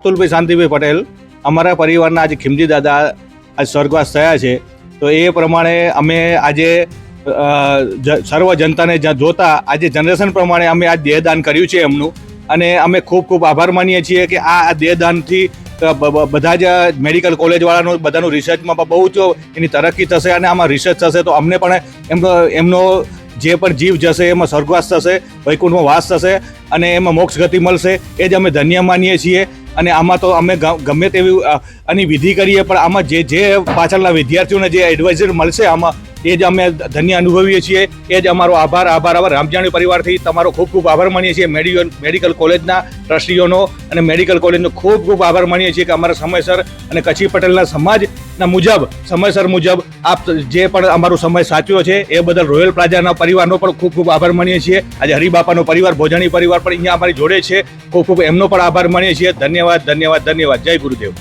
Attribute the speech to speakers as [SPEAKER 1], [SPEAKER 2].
[SPEAKER 1] અતુલભાઈ શાંતિભાઈ પટેલ અમારા પરિવારના આજે ખીમજી દાદા આજ સ્વર્ગવાસ થયા છે. તો એ પ્રમાણે અમે આજે સર્વ જનતાને જોતા આજે જનરેશન પ્રમાણે અમે આ દેહદાન કર્યું છે એમનું, અને અમે ખૂબ ખૂબ આભાર માનીએ છીએ કે આ દેહદાનથી બધા જ મેડિકલ કોલેજવાળાનું બધાનું રિસર્ચમાં બહુ જ એની તરક્કી થશે, અને આમાં રિસર્ચ થશે તો અમને પણ એમનો જે પણ જીવ જશે એમાં સ્વર્ગવાસ થશે, વૈકુંઠમાં વાસ થશે અને એમાં મોક્ષ ગતિ મળશે. એ જ અમે ધન્ય માનીએ છીએ. અને આમાં તો અમે ગમે તેવી આની વિધિ કરીએ, પણ આમાં જે પાછળના વિદ્યાર્થીઓને જે એડવાઇઝર મળશે આમાં એ જ અમે ધન્ય અનુભવીએ છીએ. એ જ અમારો આભાર. રામજાણી પરિવારથી તમારો ખૂબ ખૂબ આભાર માનીએ છીએ. મેડિકલ કોલેજના ટ્રસ્ટીઓનો અને મેડિકલ કોલેજનો ખૂબ ખૂબ આભાર માનીએ છીએ કે અમારા સમયસર અને કચ્છી પટેલના સમાજના મુજબ સમયસર મુજબ આપ જે પણ અમારો સમય સાચ્યો છે એ બદલ રોયલ પ્લાઝાના પરિવારનો પણ ખૂબ ખૂબ આભાર માનીએ છીએ. આજે હરિબાપાનો પરિવાર, ભોજાણી પરિવાર પણ અહીંયા અમારી જોડે છે. ખૂબ ખૂબ એમનો પણ આભાર માનીએ છીએ. ધન્યવાદ, ધન્યવાદ, ધન્યવાદ. જય ગુરુદેવ.